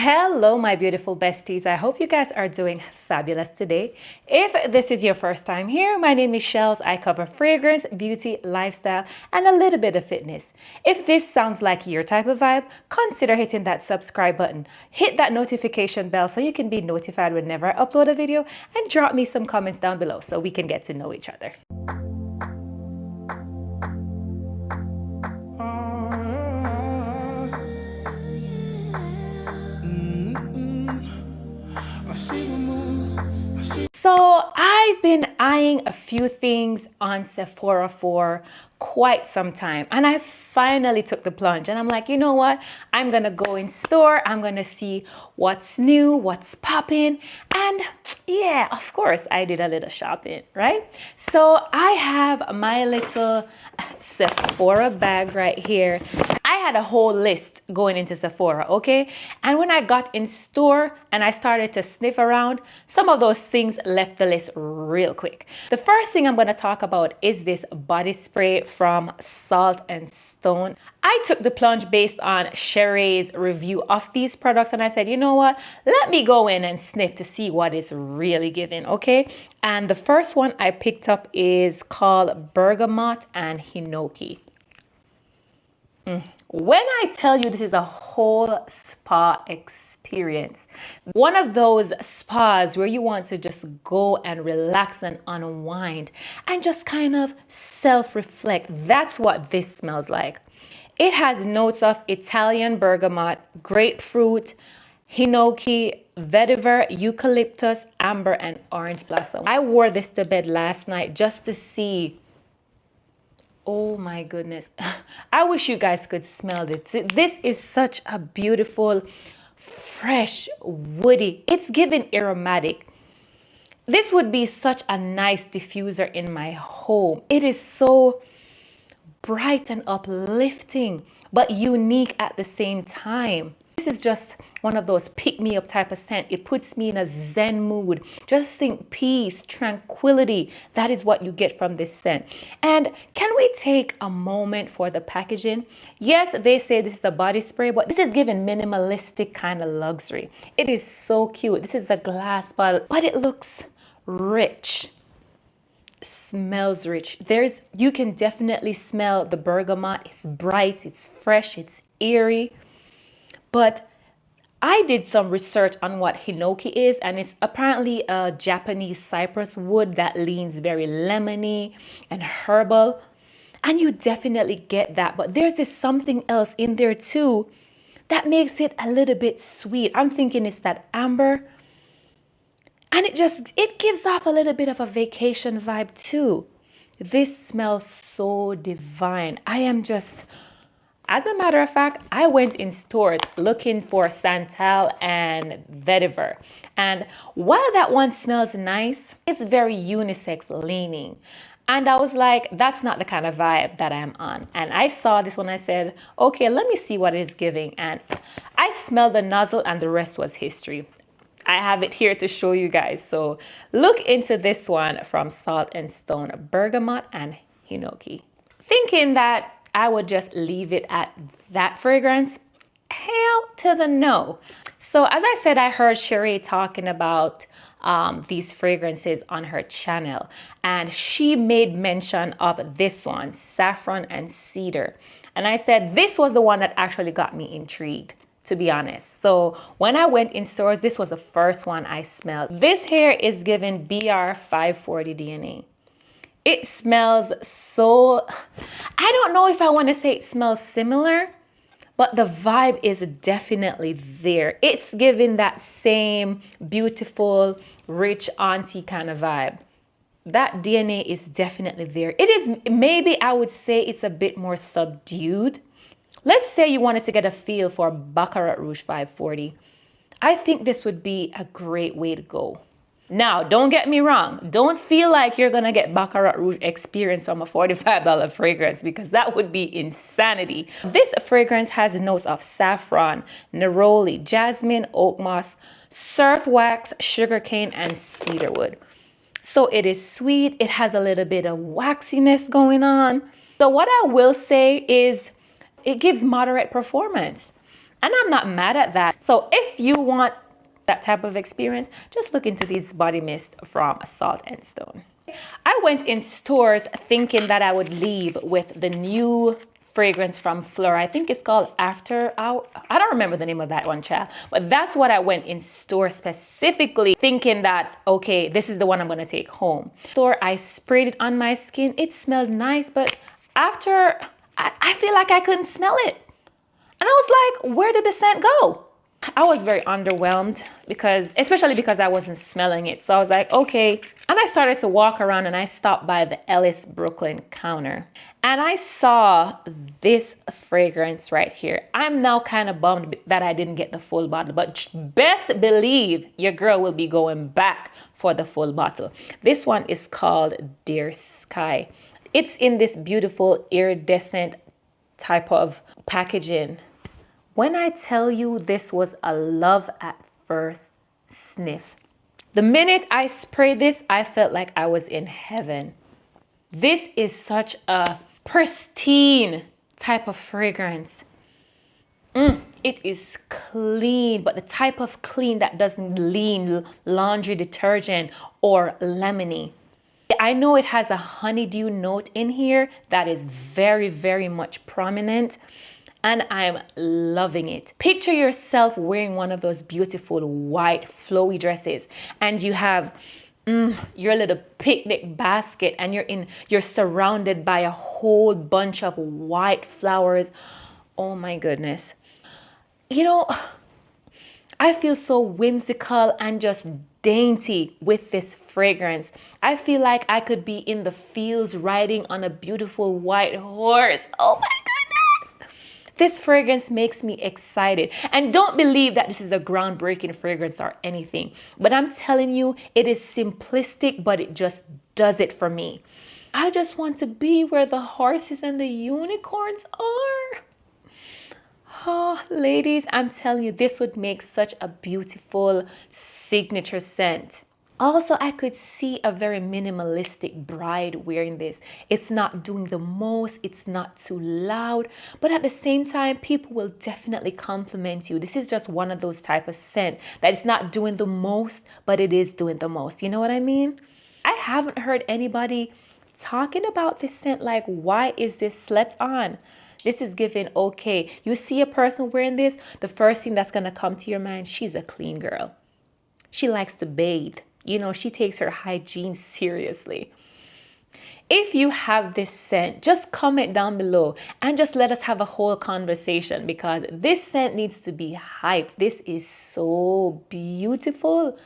Hello, my beautiful besties. I hope you guys are doing fabulous today. If this is your first time here, my name is Shells. I cover fragrance, beauty, lifestyle, and a little bit of fitness. If this sounds like your type of vibe, consider hitting that subscribe button. Hit that notification bell so you can be notified whenever I upload a video, and drop me some comments down below so we can get to know each other. So I've been eyeing a few things on Sephora for quite some time, and I finally took the plunge, and I'm like, you know what? I'm gonna go in store. I'm gonna see what's new, what's popping, and yeah, of course, I did a little shopping, right? So I have my little Sephora bag right here. I had a whole list going into Sephora, okay? And when I got in store and I started to sniff around, some of those things left the list real quick. The first thing I'm going to talk about is this body spray from Salt and Stone. I took the plunge based on Sheree's review of these products, and I said, you know what? Let me go in and sniff to see what is really giving, okay? And the first one I picked up is called Bergamot and Hinoki. When I tell you this is a whole spa experience, one of those spas where you want to just go and relax and unwind and just kind of self-reflect, that's what this smells like. It has notes of Italian bergamot, grapefruit, hinoki, vetiver, eucalyptus, amber, and orange blossom. I wore this to bed last night just to see. Oh my goodness. I wish you guys could smell this. This is such a beautiful, fresh, woody. It's given aromatic. This would be such a nice diffuser in my home. It is so bright and uplifting, but unique at the same time. This is just one of those pick-me-up type of scent. It puts me in a zen mood. Just think peace, tranquility. That is what you get from this scent. And can we take a moment for the packaging? Yes, they say this is a body spray, but this is given minimalistic kind of luxury. It is so cute. This is a glass bottle, but it looks rich. Smells rich. You can definitely smell the bergamot. It's bright, it's fresh, it's airy. But I did some research on what hinoki is, and it's apparently a Japanese cypress wood that leans very lemony and herbal. And you definitely get that. But there's this something else in there too that makes it a little bit sweet. I'm thinking it's that amber. And it gives off a little bit of a vacation vibe too. This smells so divine. As a matter of fact, I went in stores looking for Santal and Vetiver. And while that one smells nice, it's very unisex leaning. And I was like, that's not the kind of vibe that I'm on. And I saw this one, I said, okay, let me see what it's giving. And I smelled the nozzle and the rest was history. I have it here to show you guys. So look into this one from Salt and Stone, Bergamot and Hinoki. Thinking that I would just leave it at that fragrance? Hell to the no. So as I said, I heard Sheree talking about these fragrances on her channel, and she made mention of this one, Saffron and Cedar. And I said, this was the one that actually got me intrigued, to be honest. So when I went in stores, this was the first one I smelled. This here is given BR 540 DNA. It smells so, I don't know if I want to say it smells similar, but the vibe is definitely there. It's giving that same beautiful, rich auntie kind of vibe. That DNA is definitely there. It is, maybe I would say it's a bit more subdued. Let's say you wanted to get a feel for Baccarat Rouge 540. I think this would be a great way to go. Now, don't get me wrong. Don't feel like you're going to get Baccarat Rouge experience from a $45 fragrance, because that would be insanity. This fragrance has notes of saffron, neroli, jasmine, oak moss, surf wax, sugarcane, and cedarwood. So it is sweet. It has a little bit of waxiness going on. So what I will say is it gives moderate performance. And I'm not mad at that. So if you want that type of experience, just look into these body mist from Salt and Stone. I went in stores thinking that I would leave with the new fragrance from Flora. I think it's called After Hour. I don't remember the name of that one, child. But that's what I went in store specifically thinking that, okay, this is the one I'm going to take home. I sprayed it on my skin. It smelled nice, but after, I feel like I couldn't smell it. And I was like, where did the scent go? I was very underwhelmed especially because I wasn't smelling it. So I was like, okay. And I started to walk around and I stopped by the Ellis Brooklyn counter. And I saw this fragrance right here. I'm now kind of bummed that I didn't get the full bottle, but best believe your girl will be going back for the full bottle. This one is called Dear Sky. It's in this beautiful iridescent type of packaging. When I tell you this was a love at first sniff, the minute I sprayed this, I felt like I was in heaven. This is such a pristine type of fragrance. It is clean, but the type of clean that doesn't lean laundry detergent or lemony. I know it has a honeydew note in here that is very, very much prominent. And I'm loving it. Picture yourself wearing one of those beautiful white flowy dresses and you have your little picnic basket and you're surrounded by a whole bunch of white flowers. Oh my goodness. You know, I feel so whimsical and just dainty with this fragrance. I feel like I could be in the fields riding on a beautiful white horse. Oh my goodness. This fragrance makes me excited. And don't believe that this is a groundbreaking fragrance or anything. But I'm telling you, it is simplistic, but it just does it for me. I just want to be where the horses and the unicorns are. Oh, ladies, I'm telling you, this would make such a beautiful signature scent. Also, I could see a very minimalistic bride wearing this. It's not doing the most, it's not too loud, but at the same time, people will definitely compliment you. This is just one of those type of scent that it's not doing the most, but it is doing the most. You know what I mean? I haven't heard anybody talking about this scent like, why is this slept on? This is given okay. You see a person wearing this, the first thing that's going to come to your mind, she's a clean girl. She likes to bathe. You know, she takes her hygiene seriously. If you have this scent, just comment down below and just let us have a whole conversation because this scent needs to be hyped. This is so beautiful.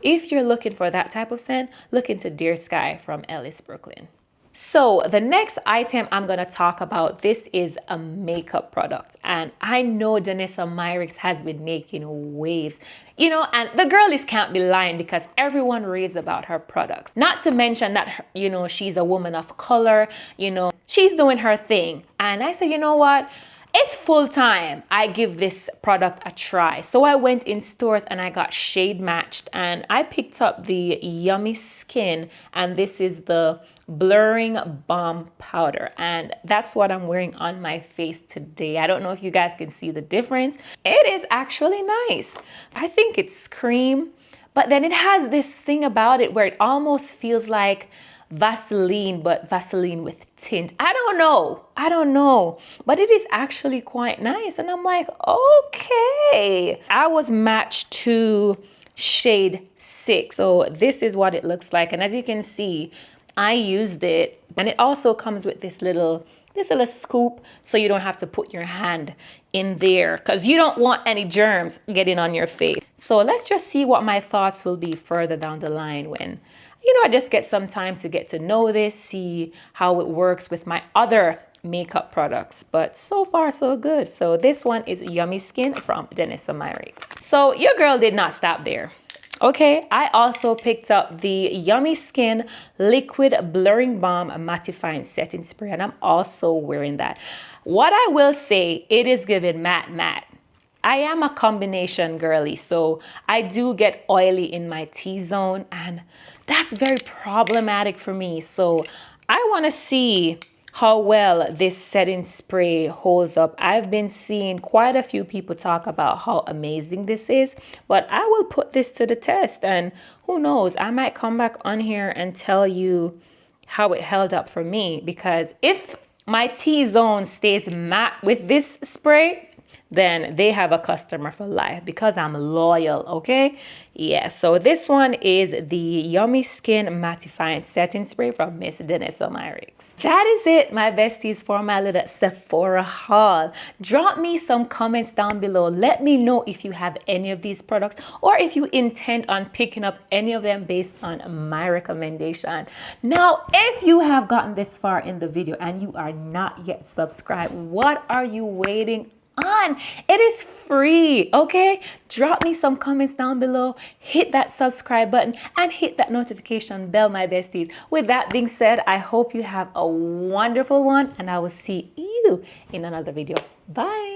If you're looking for that type of scent, look into Dear Sky from Ellis Brooklyn. So the next item I'm going to talk about, this is a makeup product. And I know Danessa Myricks has been making waves, you know, and the girlies can't be lying because everyone raves about her products. Not to mention that, you know, she's a woman of color, you know, she's doing her thing. And I said, you know what? It's full time. I give this product a try. So I went in stores and I got shade matched and I picked up the Yummy Skin and this is the Blurring Balm Powder and that's what I'm wearing on my face today. I don't know if you guys can see the difference. It is actually nice. I think it's cream, but then it has this thing about it where it almost feels like Vaseline, but Vaseline with tint. I don't know, but it is actually quite nice. And I'm like, okay. I was matched to shade 6. So this is what it looks like. And as you can see, I used it and it also comes with this little scoop so you don't have to put your hand in there because you don't want any germs getting on your face. So let's just see what my thoughts will be further down the line when, you know, I just get some time to get to know this, see how it works with my other makeup products. But so far, so good. So this one is Yummy Skin from Danessa Myricks. So your girl did not stop there. Okay, I also picked up the Yummy Skin Liquid Blurring Balm Mattifying Setting Spray, and I'm also wearing that. What I will say, it is giving matte. I am a combination girly, so I do get oily in my T-zone, and that's very problematic for me. So I want to see how well this setting spray holds up. I've been seeing quite a few people talk about how amazing this is, but I will put this to the test, and who knows, I might come back on here and tell you how it held up for me, because if my T-zone stays matte with this spray, then they have a customer for life because I'm loyal, okay? Yeah, so this one is the Yummy Skin Mattifying Setting Spray from Miss Danessa Myricks. That is it, my besties, for my little Sephora haul. Drop me some comments down below. Let me know if you have any of these products or if you intend on picking up any of them based on my recommendation. Now, if you have gotten this far in the video and you are not yet subscribed, what are you waiting on? It is free, okay? Drop me some comments down below, hit that subscribe button, and hit that notification bell, my besties. With that being said, I hope you have a wonderful one, and I will see you in another video. Bye.